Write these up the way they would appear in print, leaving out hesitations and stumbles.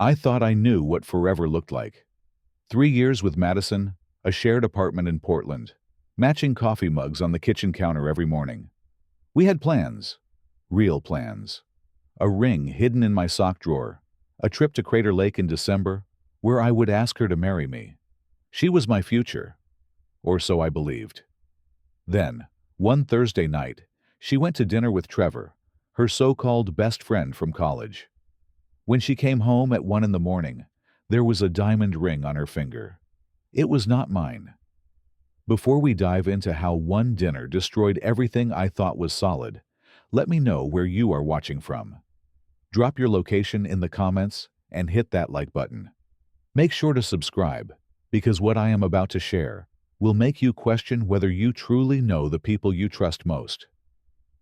I thought I knew what forever looked like. 3 years with Madison, a shared apartment in Portland, matching coffee mugs on the kitchen counter every morning. We had plans, real plans. A ring hidden in my sock drawer, a trip to Crater Lake in December, where I would ask her to marry me. She was my future, or so I believed. Then, one Thursday night, she went to dinner with Trevor, her so-called best friend from college. When she came home at 1 in the morning, there was a diamond ring on her finger. It was not mine. Before we dive into how one dinner destroyed everything I thought was solid, let me know where you are watching from. Drop your location in the comments and hit that like button. Make sure to subscribe, because what I am about to share will make you question whether you truly know the people you trust most.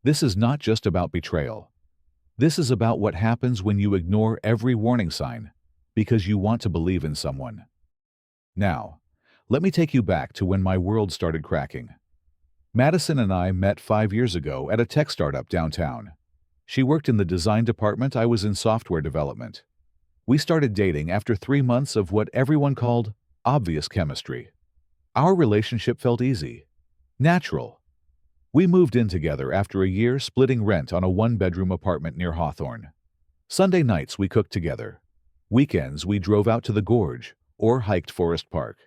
This is not just about betrayal. This is about what happens when you ignore every warning sign because you want to believe in someone. Now, let me take you back to when my world started cracking. Madison and I met 5 years ago at a tech startup downtown. She worked in the design department, I was in software development. We started dating after 3 months of what everyone called obvious chemistry. Our relationship felt easy, natural. We moved in together after a year, splitting rent on a one-bedroom apartment near Hawthorne. Sunday nights we cooked together. Weekends we drove out to the gorge or hiked Forest Park.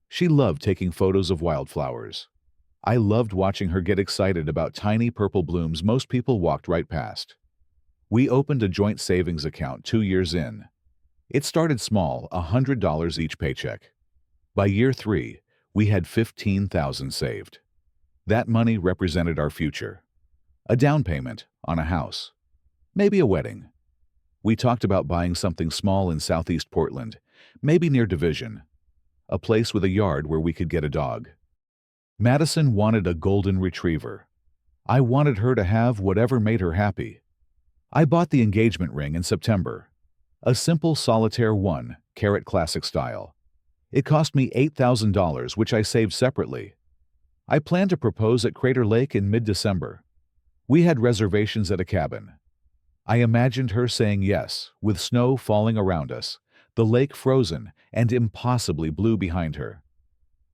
She loved taking photos of wildflowers. I loved watching her get excited about tiny purple blooms most people walked right past. We opened a joint savings account 2 years in. It started small, $100 each paycheck. By year 3, we had $15,000 saved. That money represented our future. A down payment on a house. Maybe a wedding. We talked about buying something small in Southeast Portland, maybe near Division. A place with a yard where we could get a dog. Madison wanted a golden retriever. I wanted her to have whatever made her happy. I bought the engagement ring in September. A simple solitaire 1-carat classic style. It cost me $8,000, which I saved separately. I planned to propose at Crater Lake in mid-December. We had reservations at a cabin. I imagined her saying yes, with snow falling around us, the lake frozen and impossibly blue behind her.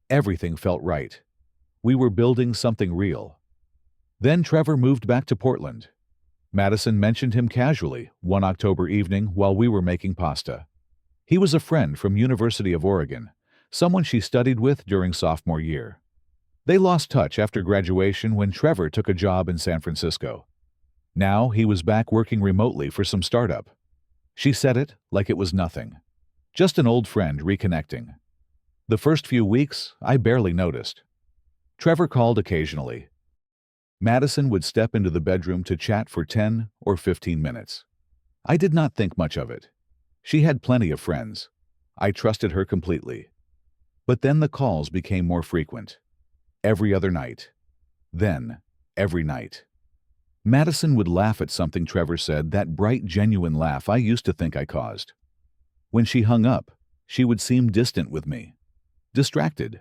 Everything felt right. We were building something real. Then Trevor moved back to Portland. Madison mentioned him casually one October evening while we were making pasta. He was a friend from University of Oregon, someone she studied with during sophomore year. They lost touch after graduation when Trevor took a job in San Francisco. Now he was back working remotely for some startup. She said it like it was nothing. Just an old friend reconnecting. The first few weeks, I barely noticed. Trevor called occasionally. Madison would step into the bedroom to chat for 10 or 15 minutes. I did not think much of it. She had plenty of friends. I trusted her completely. But then the calls became more frequent. Every other night. Then, every night. Madison would laugh at something Trevor said, that bright, genuine laugh I used to think I caused. When she hung up, she would seem distant with me. Distracted.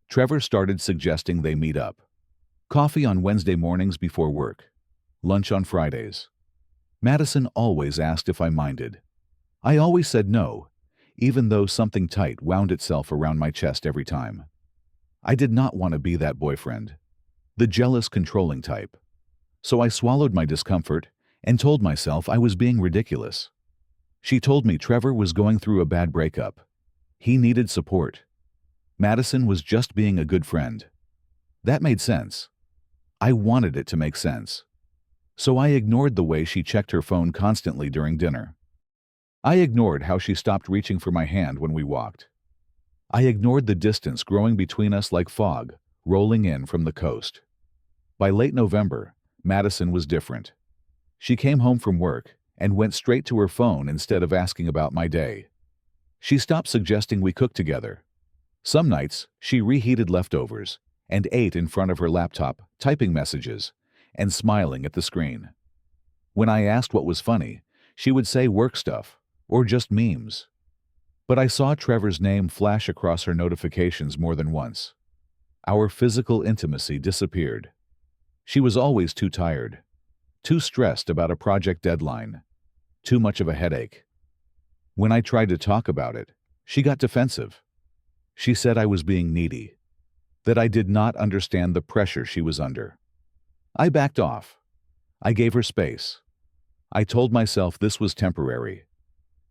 Trevor started suggesting they meet up. Coffee on Wednesday mornings before work. Lunch on Fridays. Madison always asked if I minded. I always said no, even though something tight wound itself around my chest every time. I did not want to be that boyfriend. The jealous, controlling type. So I swallowed my discomfort and told myself I was being ridiculous. She told me Trevor was going through a bad breakup. He needed support. Madison was just being a good friend. That made sense. I wanted it to make sense. So I ignored the way she checked her phone constantly during dinner. I ignored how she stopped reaching for my hand when we walked. I ignored the distance growing between us like fog rolling in from the coast. By late November, Madison was different. She came home from work and went straight to her phone instead of asking about my day. She stopped suggesting we cook together. Some nights, she reheated leftovers and ate in front of her laptop, typing messages and smiling at the screen. When I asked what was funny, she would say work stuff or just memes. But I saw Trevor's name flash across her notifications more than once. Our physical intimacy disappeared. She was always too tired, too stressed about a project deadline, too much of a headache. When I tried to talk about it, she got defensive. She said I was being needy, that I did not understand the pressure she was under. I backed off. I gave her space. I told myself this was temporary.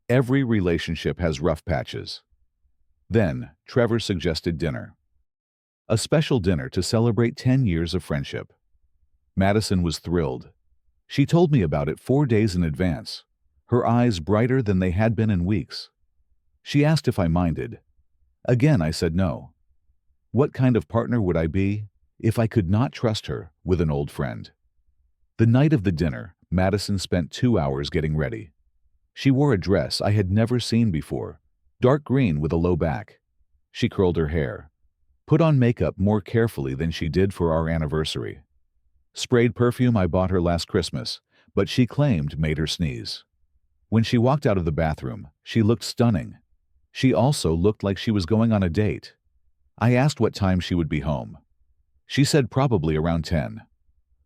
Every relationship has rough patches. Then, Trevor suggested dinner. A special dinner to celebrate 10 years of friendship. Madison was thrilled. She told me about it 4 days in advance, her eyes brighter than they had been in weeks. She asked if I minded. Again, I said no. What kind of partner would I be if I could not trust her with an old friend? The night of the dinner, Madison spent 2 hours getting ready. She wore a dress I had never seen before, dark green with a low back. She curled her hair, put on makeup more carefully than she did for our anniversary. Sprayed perfume I bought her last Christmas, but she claimed made her sneeze. When she walked out of the bathroom, she looked stunning. She also looked like she was going on a date. I asked what time she would be home. She said probably around 10.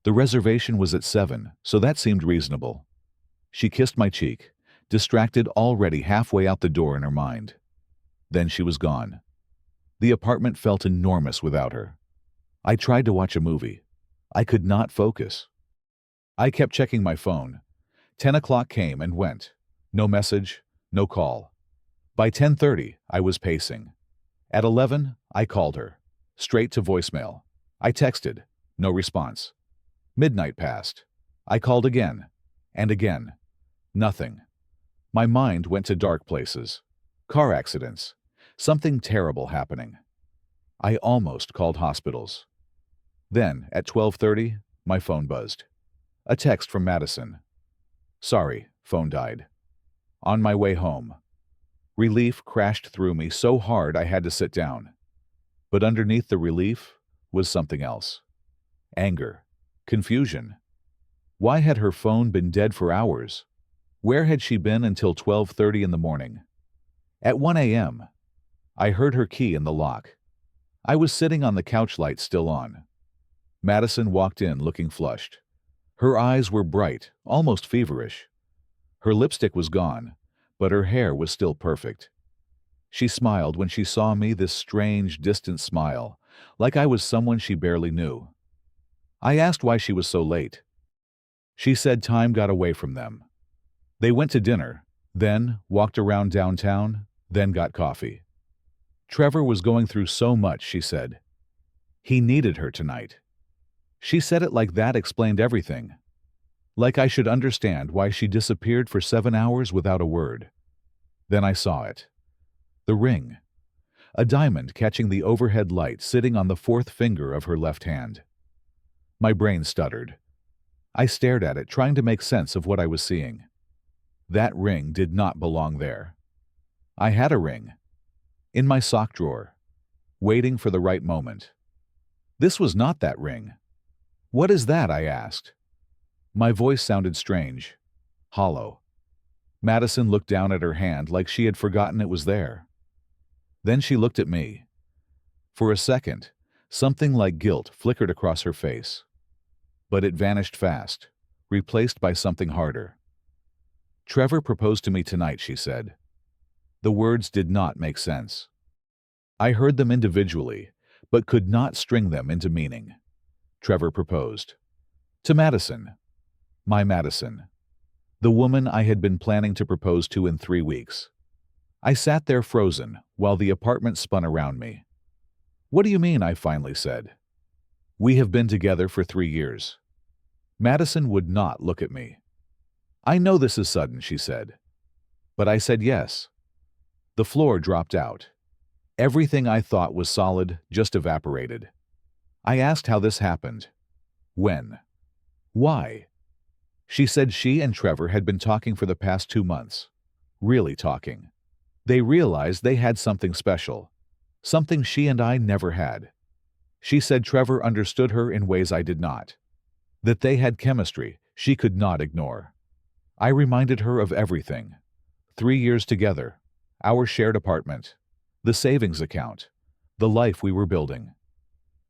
The reservation was at 7, so that seemed reasonable. She kissed my cheek, distracted already halfway out the door in her mind. Then she was gone. The apartment felt enormous without her. I tried to watch a movie. I could not focus. I kept checking my phone. 10 o'clock came and went. No message, no call. By 10:30, I was pacing. At 11, I called her. Straight to voicemail. I texted. No response. Midnight passed. I called again. And again. Nothing. My mind went to dark places. Car accidents. Something terrible happening. I almost called hospitals. Then, at 12:30, my phone buzzed. A text from Madison. Sorry, phone died. On my way home. Relief crashed through me so hard I had to sit down. But underneath the relief was something else. Anger. Confusion. Why had her phone been dead for hours? Where had she been until 12:30 in the morning? At 1 a.m., I heard her key in the lock. I was sitting on the couch, light still on. Madison walked in looking flushed. Her eyes were bright, almost feverish. Her lipstick was gone, but her hair was still perfect. She smiled when she saw me, this strange, distant smile, like I was someone she barely knew. I asked why she was so late. She said time got away from them. They went to dinner, then walked around downtown, then got coffee. Trevor was going through so much, she said. He needed her tonight. She said it like that explained everything. Like I should understand why she disappeared for 7 hours without a word. Then I saw it. The ring. A diamond catching the overhead light sitting on the fourth finger of her left hand. My brain stuttered. I stared at it, trying to make sense of what I was seeing. That ring did not belong there. I had a ring. In my sock drawer. Waiting for the right moment. This was not that ring. What is that? I asked. My voice sounded strange. Hollow. Madison looked down at her hand like she had forgotten it was there. Then she looked at me. For a second, something like guilt flickered across her face. But it vanished fast, replaced by something harder. Trevor proposed to me tonight, she said. The words did not make sense. I heard them individually, but could not string them into meaning. Trevor proposed. To Madison. My Madison. The woman I had been planning to propose to in 3 weeks. I sat there frozen while the apartment spun around me. What do you mean? I finally said. We have been together for 3 years. Madison would not look at me. I know this is sudden, she said. But I said yes. The floor dropped out. Everything I thought was solid just evaporated. I asked how this happened. When? Why? She said she and Trevor had been talking for the past 2 months. Really talking. They realized they had something special. Something she and I never had. She said Trevor understood her in ways I did not. That they had chemistry she could not ignore. I reminded her of everything. 3 years together. Our shared apartment. The savings account. The life we were building.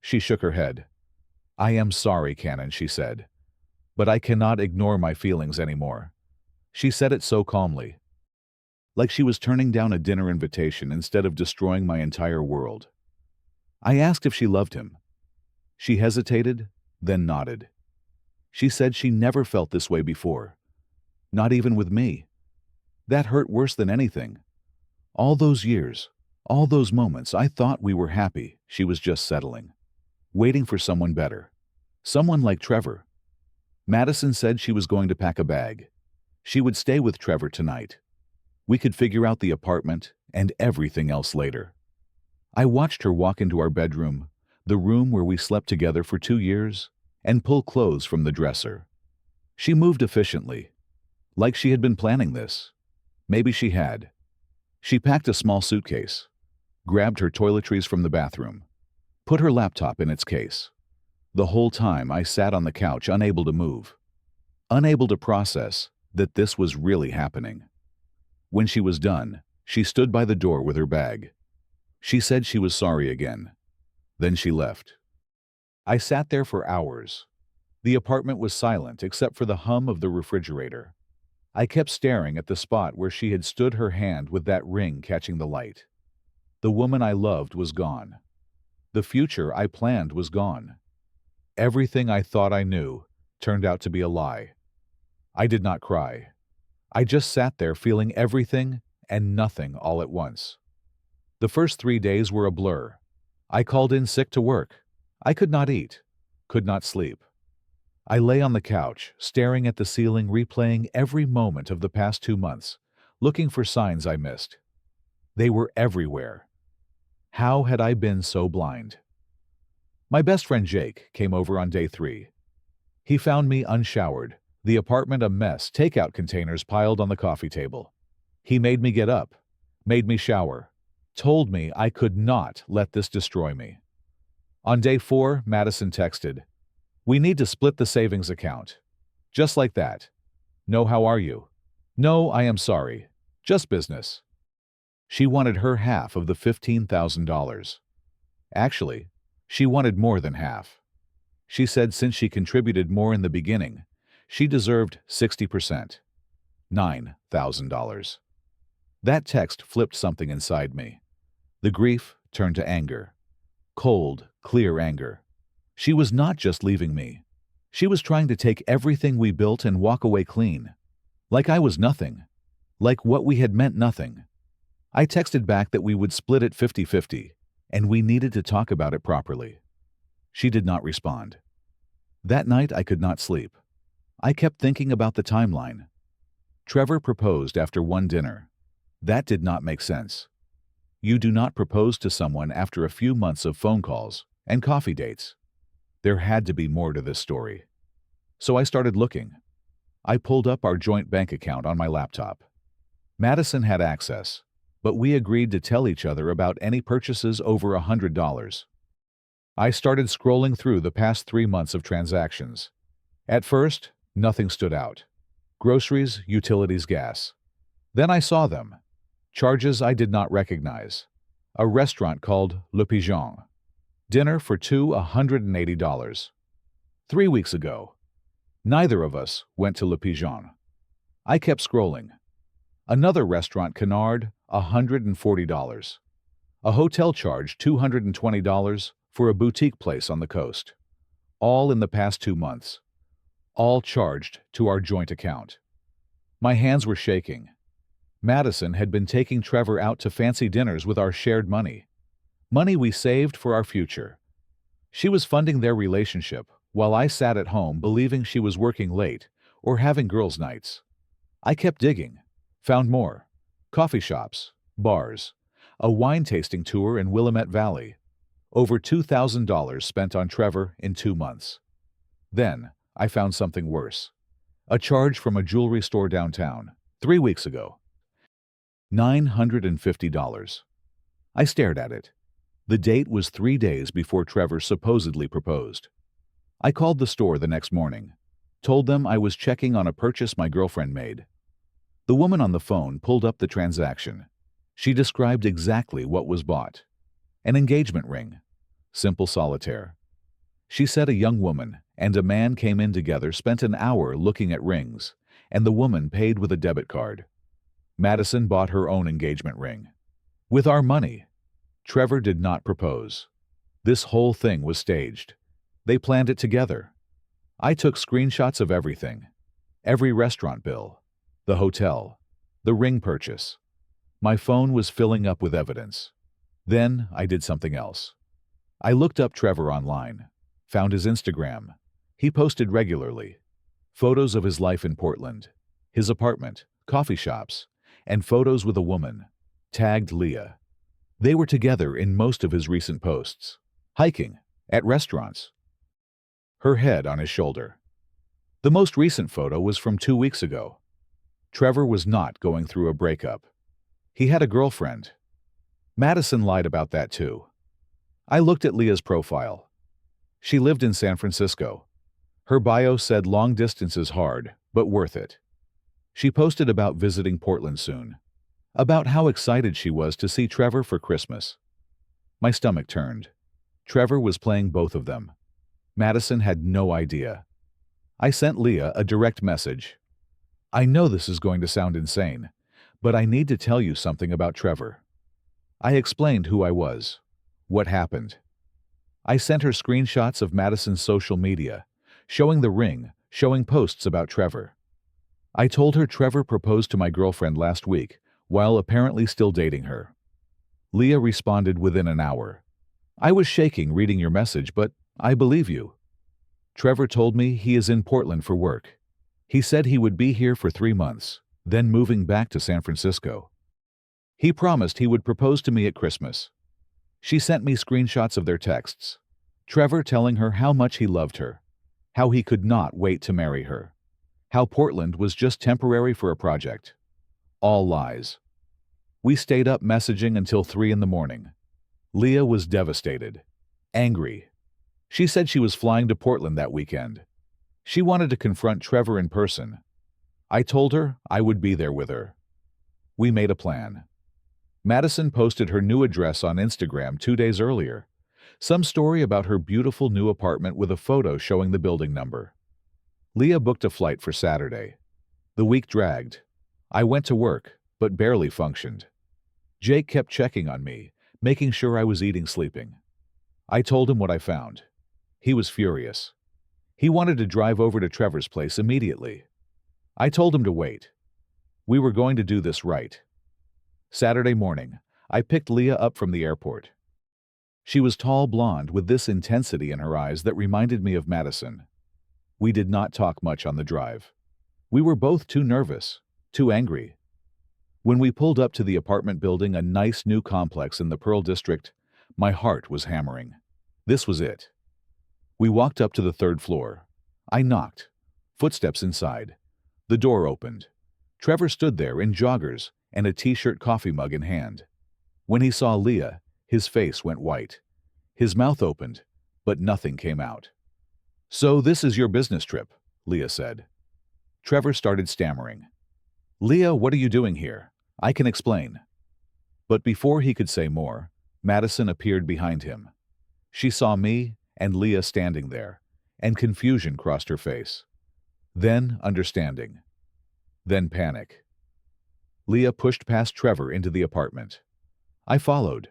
She shook her head. I am sorry, Cannon, she said. But I cannot ignore my feelings anymore. She said it so calmly. like she was turning down a dinner invitation instead of destroying my entire world. I asked if she loved him. She hesitated, then nodded. She said she never felt this way before, not even with me. That hurt worse than anything. All those years, all those moments, I thought we were happy. She was just settling, waiting for someone better. Someone like Trevor. Madison said she was going to pack a bag. She would stay with Trevor tonight. We could figure out the apartment and everything else later. I watched her walk into our bedroom, the room where we slept together for 2 years, and pull clothes from the dresser. She moved efficiently, like she had been planning this. Maybe she had. She packed a small suitcase, grabbed her toiletries from the bathroom, put her laptop in its case. The whole time I sat on the couch, unable to move, unable to process that this was really happening. When she was done, she stood by the door with her bag. She said she was sorry again. Then she left. I sat there for hours. The apartment was silent except for the hum of the refrigerator. I kept staring at the spot where she had stood, her hand with that ring catching the light. The woman I loved was gone. The future I planned was gone. Everything I thought I knew turned out to be a lie. I did not cry. I just sat there feeling everything and nothing all at once. The first 3 days were a blur. I called in sick to work. I could not eat, could not sleep. I lay on the couch, staring at the ceiling, replaying every moment of the past 2 months, looking for signs I missed. They were everywhere. How had I been so blind? My best friend Jake came over on day 3. He found me unshowered, the apartment a mess, takeout containers piled on the coffee table. He made me get up, made me shower, told me I could not let this destroy me. On day 4, Madison texted, "We need to split the savings account." Just like that. "No, how are you?" "No, I am sorry. Just business." She wanted her half of the $15,000. Actually, she wanted more than half. She said since she contributed more in the beginning, she deserved 60%. $9,000. That text flipped something inside me. The grief turned to anger. Cold, clear anger. She was not just leaving me. She was trying to take everything we built and walk away clean. Like I was nothing. Like what we had meant nothing. I texted back that we would split it 50-50, and we needed to talk about it properly. She did not respond. That night I could not sleep. I kept thinking about the timeline. Trevor proposed after one dinner. That did not make sense. You do not propose to someone after a few months of phone calls and coffee dates. There had to be more to this story. So I started looking. I pulled up our joint bank account on my laptop. Madison had access, but we agreed to tell each other about any purchases over $100. I started scrolling through the past 3 months of transactions. At first, nothing stood out. Groceries, utilities, gas. Then I saw them. Charges I did not recognize. A restaurant called Le Pigeon. Dinner for two, $180. 3 weeks ago. Neither of us went to Le Pigeon. I kept scrolling. Another restaurant, Canard, $140. A hotel charge, $220 for a boutique place on the coast. All in the past 2 months. All charged to our joint account. My hands were shaking. Madison had been taking Trevor out to fancy dinners with our shared money. Money we saved for our future. She was funding their relationship while I sat at home believing she was working late or having girls' nights. I kept digging. Found more. Coffee shops, bars, a wine tasting tour in Willamette Valley. Over $2,000 spent on Trevor in 2 months. Then, I found something worse. A charge from a jewelry store downtown, 3 weeks ago. $950. I stared at it. The date was 3 days before Trevor supposedly proposed. I called the store the next morning, told them I was checking on a purchase my girlfriend made. The woman on the phone pulled up the transaction. She described exactly what was bought. An engagement ring. Simple solitaire. She said a young woman and a man came in together, spent an hour looking at rings, and the woman paid with a debit card. Madison bought her own engagement ring. With our money. Trevor did not propose. This whole thing was staged. They planned it together. I took screenshots of everything. Every restaurant bill. The hotel. The ring purchase. My phone was filling up with evidence. Then I did something else. I looked up Trevor online. Found his Instagram. He posted regularly. Photos of his life in Portland. His apartment, coffee shops, and photos with a woman. Tagged Leah. They were together in most of his recent posts. Hiking. At restaurants. Her head on his shoulder. The most recent photo was from 2 weeks ago. Trevor was not going through a breakup. He had a girlfriend. Madison lied about that too. I looked at Leah's profile. She lived in San Francisco. Her bio said long distance is hard, but worth it. She posted about visiting Portland soon. About how excited she was to see Trevor for Christmas. My stomach turned. Trevor was playing both of them. Madison had no idea. I sent Leah a direct message. I know this is going to sound insane, but I need to tell you something about Trevor. I explained who I was. What happened. I sent her screenshots of Madison's social media, showing the ring, showing posts about Trevor. I told her Trevor proposed to my girlfriend last week, while apparently still dating her. Leah responded within an hour. I was shaking reading your message, but I believe you. Trevor told me he is in Portland for work. He said he would be here for 3 months, then moving back to San Francisco. He promised he would propose to me at Christmas. She sent me screenshots of their texts. Trevor telling her how much he loved her, how he could not wait to marry her, how Portland was just temporary for a project. All lies. We stayed up messaging until 3 in the morning. Leah was devastated, angry. She said she was flying to Portland that weekend. She wanted to confront Trevor in person. I told her I would be there with her. We made a plan. Madison posted her new address on Instagram 2 days earlier. Some story about her beautiful new apartment with a photo showing the building number. Leah booked a flight for Saturday. The week dragged. I went to work, but barely functioned. Jake kept checking on me, making sure I was eating, sleeping. I told him what I found. He was furious. He wanted to drive over to Trevor's place immediately. I told him to wait. We were going to do this right. Saturday morning, I picked Leah up from the airport. She was tall, blonde, with this intensity in her eyes that reminded me of Madison. We did not talk much on the drive. We were both too nervous, too angry. When we pulled up to the apartment building, a nice new complex in the Pearl District, my heart was hammering. This was it. We walked up to the 3rd floor. I knocked. Footsteps inside. The door opened. Trevor stood there in joggers and a t-shirt, coffee mug in hand. When he saw Leah, his face went white. His mouth opened, but nothing came out. "So this is your business trip," Leah said. Trevor started stammering. "Leah, what are you doing here? I can explain." But before he could say more, Madison appeared behind him. She saw me and Leah standing there, and confusion crossed her face. Then understanding. Then panic. Leah pushed past Trevor into the apartment. I followed.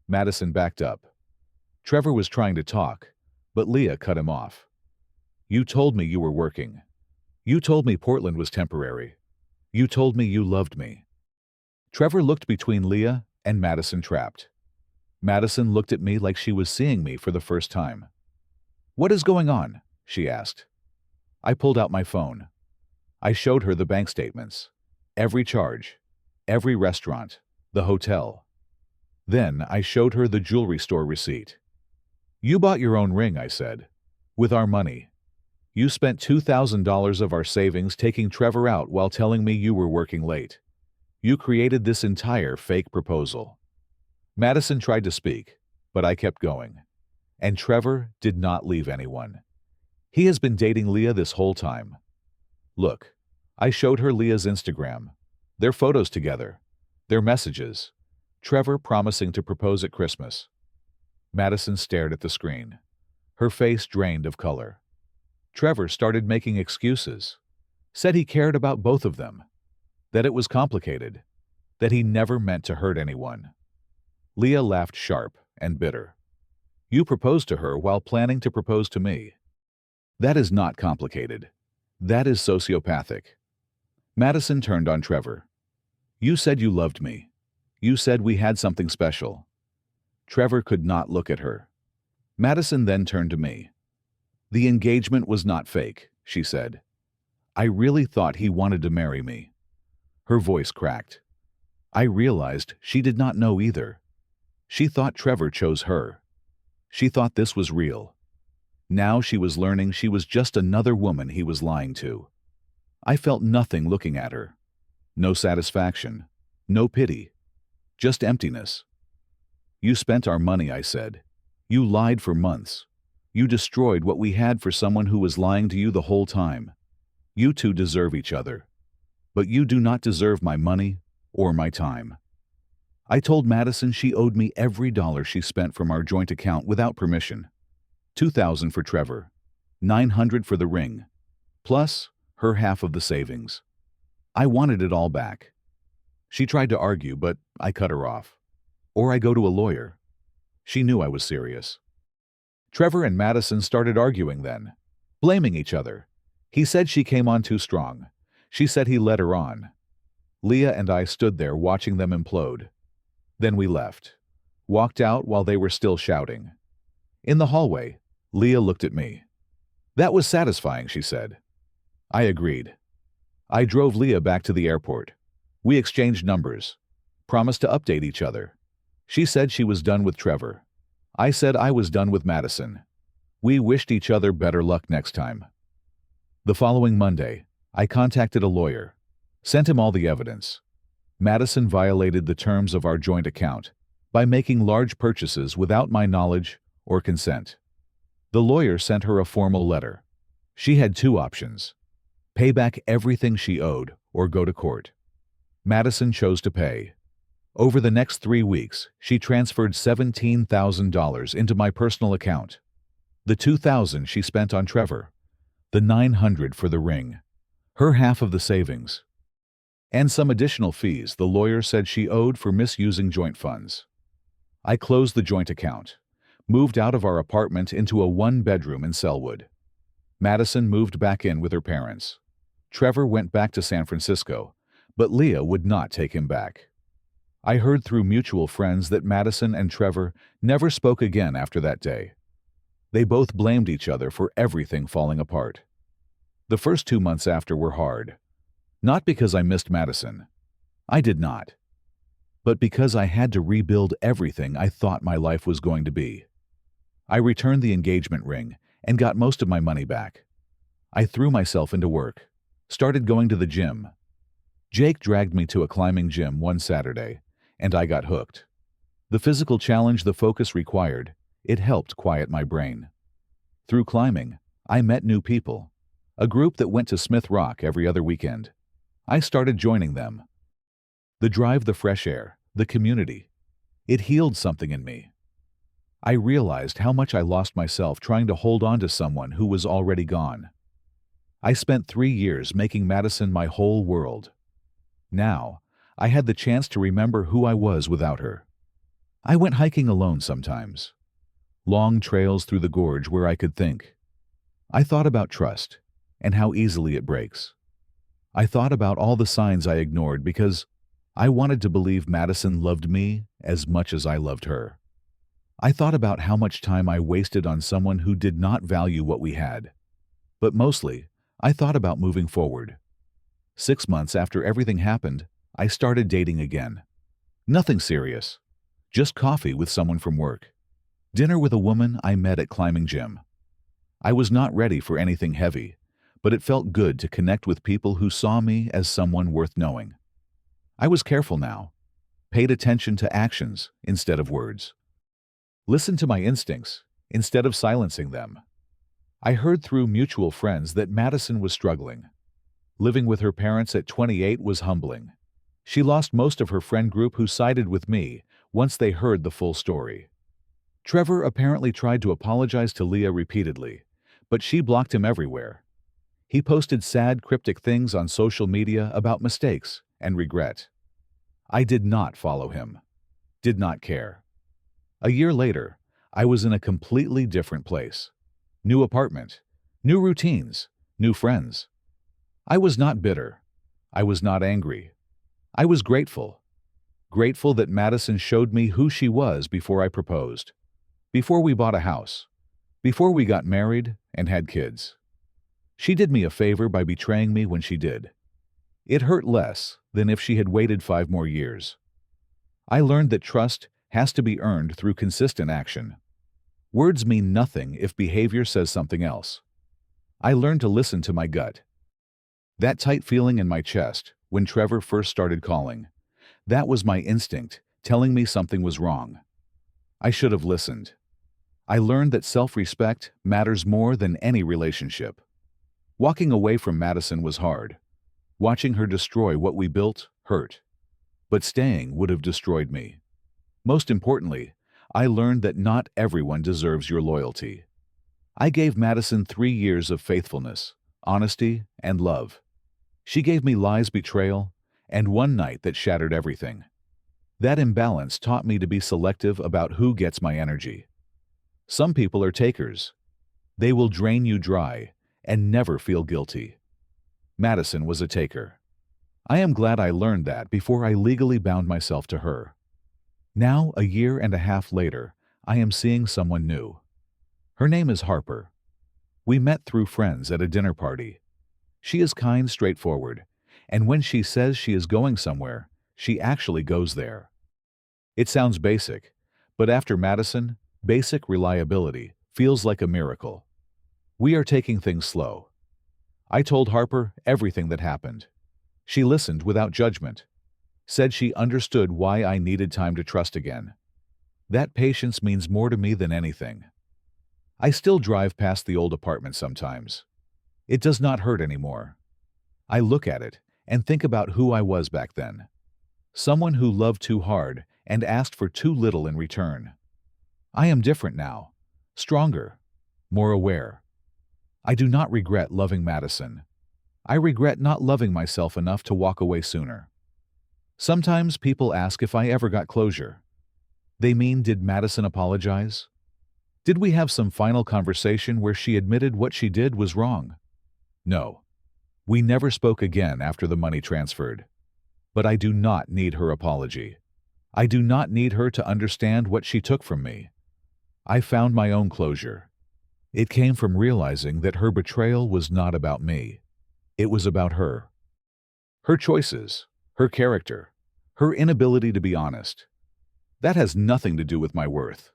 Madison backed up. Trevor was trying to talk, but Leah cut him off. "You told me you were working. You told me Portland was temporary. You told me you loved me." Trevor looked between Leah and Madison, trapped. Madison looked at me like she was seeing me for the first time. "What is going on?" she asked. I pulled out my phone. I showed her the bank statements. Every charge. Every restaurant. The hotel. Then I showed her the jewelry store receipt. "You bought your own ring," I said. "With our money. You spent $2,000 of our savings taking Trevor out while telling me you were working late. You created this entire fake proposal." Madison tried to speak, but I kept going. And Trevor did not leave anyone. He has been dating Leah this whole time. Look, I showed her Leah's Instagram, their photos together, their messages, Trevor promising to propose at Christmas. Madison stared at the screen. Her face drained of color. Trevor started making excuses. Said he cared about both of them. that it was complicated, that he never meant to hurt anyone. Leah laughed sharp and bitter. You proposed to her while planning to propose to me. That is not complicated. That is sociopathic. Madison turned on Trevor. You said you loved me. You said we had something special. Trevor could not look at her. Madison then turned to me. The engagement was not fake, she said. I really thought he wanted to marry me. Her voice cracked. I realized she did not know either. She thought Trevor chose her. She thought this was real. Now she was learning she was just another woman he was lying to. I felt nothing looking at her. No satisfaction. No pity. Just emptiness. You spent our money, I said. You lied for months. You destroyed what we had for someone who was lying to you the whole time. You two deserve each other. But you do not deserve my money or my time. I told Madison she owed me every dollar she spent from our joint account without permission. $2,000 for Trevor, $900 for the ring, plus her half of the savings. I wanted it all back. She tried to argue, but I cut her off. Or I go to a lawyer. She knew I was serious. Trevor and Madison started arguing then, blaming each other. He said she came on too strong. She said he led her on. Leah and I stood there watching them implode. Then we left, walked out while they were still shouting. In the hallway, Leah looked at me. That was satisfying, she said. I agreed. I drove Leah back to the airport. We exchanged numbers, promised to update each other. She said she was done with Trevor. I said I was done with Madison. We wished each other better luck next time. The following Monday, I contacted a lawyer, sent him all the evidence. Madison violated the terms of our joint account by making large purchases without my knowledge or consent. The lawyer sent her a formal letter. She had two options: pay back everything she owed or go to court. Madison chose to pay. Over the next 3 weeks, she transferred $17,000 into my personal account. The $2,000 she spent on Trevor, the $900 for the ring, her half of the savings, and some additional fees the lawyer said she owed for misusing joint funds. I closed the joint account, moved out of our apartment into a one-bedroom in Selwood. Madison moved back in with her parents. Trevor went back to San Francisco, but Leah would not take him back. I heard through mutual friends that Madison and Trevor never spoke again after that day. They both blamed each other for everything falling apart. The first 2 months after were hard. Not because I missed Madison. I did not. But because I had to rebuild everything I thought my life was going to be. I returned the engagement ring and got most of my money back. I threw myself into work, started going to the gym. Jake dragged me to a climbing gym one Saturday, and I got hooked. The physical challenge the focus required, it helped quiet my brain. Through climbing, I met new people, a group that went to Smith Rock every other weekend. I started joining them. The drive, the fresh air, the community, it healed something in me. I realized how much I lost myself trying to hold on to someone who was already gone. I spent 3 years making Madison my whole world. Now, I had the chance to remember who I was without her. I went hiking alone sometimes. Long trails through the gorge where I could think. I thought about trust and how easily it breaks. I thought about all the signs I ignored because I wanted to believe Madison loved me as much as I loved her. I thought about how much time I wasted on someone who did not value what we had. But mostly, I thought about moving forward. 6 months after everything happened, I started dating again. Nothing serious. Just coffee with someone from work. Dinner with a woman I met at climbing gym. I was not ready for anything heavy, but it felt good to connect with people who saw me as someone worth knowing. I was careful now. Paid attention to actions instead of words. Listened to my instincts instead of silencing them. I heard through mutual friends that Madison was struggling. Living with her parents at 28 was humbling. She lost most of her friend group who sided with me once they heard the full story. Trevor apparently tried to apologize to Leah repeatedly, but she blocked him everywhere. He posted sad, cryptic things on social media about mistakes and regret. I did not follow him, did not care. A year later, I was in a completely different place. New apartment, new routines, new friends. I was not bitter. I was not angry. I was grateful. Grateful that Madison showed me who she was before I proposed, before we bought a house, before we got married and had kids. She did me a favor by betraying me when she did. It hurt less than if she had waited 5 more years. I learned that trust has to be earned through consistent action. Words mean nothing if behavior says something else. I learned to listen to my gut. That tight feeling in my chest when Trevor first started calling, that was my instinct telling me something was wrong. I should have listened. I learned that self-respect matters more than any relationship. Walking away from Madison was hard. Watching her destroy what we built hurt. But staying would have destroyed me. Most importantly, I learned that not everyone deserves your loyalty. I gave Madison 3 years of faithfulness, honesty, and love. She gave me lies, betrayal, and one night that shattered everything. That imbalance taught me to be selective about who gets my energy. Some people are takers. They will drain you dry and never feel guilty. Madison was a taker. I am glad I learned that before I legally bound myself to her. Now, a year and a half later, I am seeing someone new. Her name is Harper. We met through friends at a dinner party. She is kind, straightforward, and when she says she is going somewhere, she actually goes there. It sounds basic, but after Madison, basic reliability feels like a miracle. We are taking things slow. I told Harper everything that happened. She listened without judgment, said she understood why I needed time to trust again. That patience means more to me than anything. I still drive past the old apartment sometimes. It does not hurt anymore. I look at it and think about who I was back then. Someone who loved too hard and asked for too little in return. I am different now, stronger, more aware. I do not regret loving Madison. I regret not loving myself enough to walk away sooner. Sometimes people ask if I ever got closure. They mean, did Madison apologize? Did we have some final conversation where she admitted what she did was wrong? No. We never spoke again after the money transferred. But I do not need her apology. I do not need her to understand what she took from me. I found my own closure. It came from realizing that her betrayal was not about me. It was about her. Her choices, her character, her inability to be honest. That has nothing to do with my worth.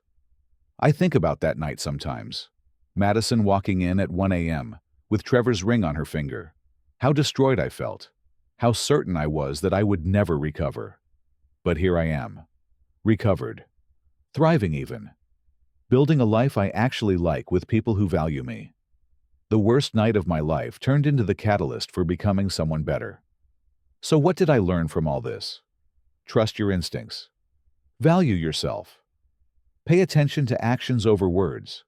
I think about that night sometimes. Madison walking in at 1 a.m. with Trevor's ring on her finger. How destroyed I felt. How certain I was that I would never recover. But here I am. Recovered. Thriving even. Building a life I actually like with people who value me. The worst night of my life turned into the catalyst for becoming someone better. So what did I learn from all this? Trust your instincts. Value yourself. Pay attention to actions over words.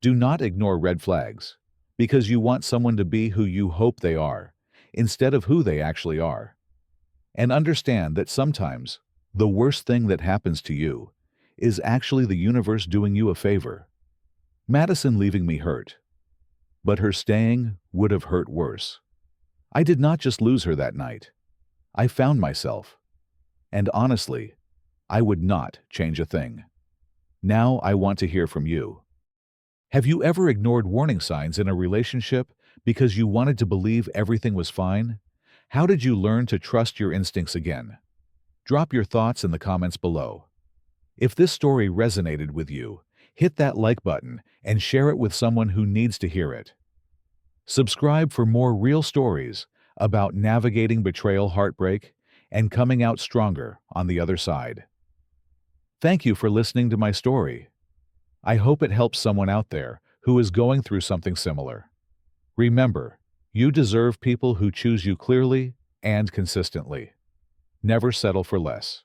Do not ignore red flags, because you want someone to be who you hope they are, instead of who they actually are. And understand that sometimes the worst thing that happens to you is actually the universe doing you a favor. Madison leaving me hurt, but her staying would have hurt worse. I did not just lose her that night. I found myself. And honestly, I would not change a thing. Now I want to hear from you. Have you ever ignored warning signs in a relationship because you wanted to believe everything was fine? How did you learn to trust your instincts again? Drop your thoughts in the comments below. If this story resonated with you, hit that like button and share it with someone who needs to hear it. Subscribe for more real stories about navigating betrayal, heartbreak, and coming out stronger on the other side. Thank you for listening to my story. I hope it helps someone out there who is going through something similar. Remember, you deserve people who choose you clearly and consistently. Never settle for less.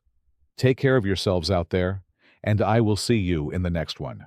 Take care of yourselves out there, and I will see you in the next one.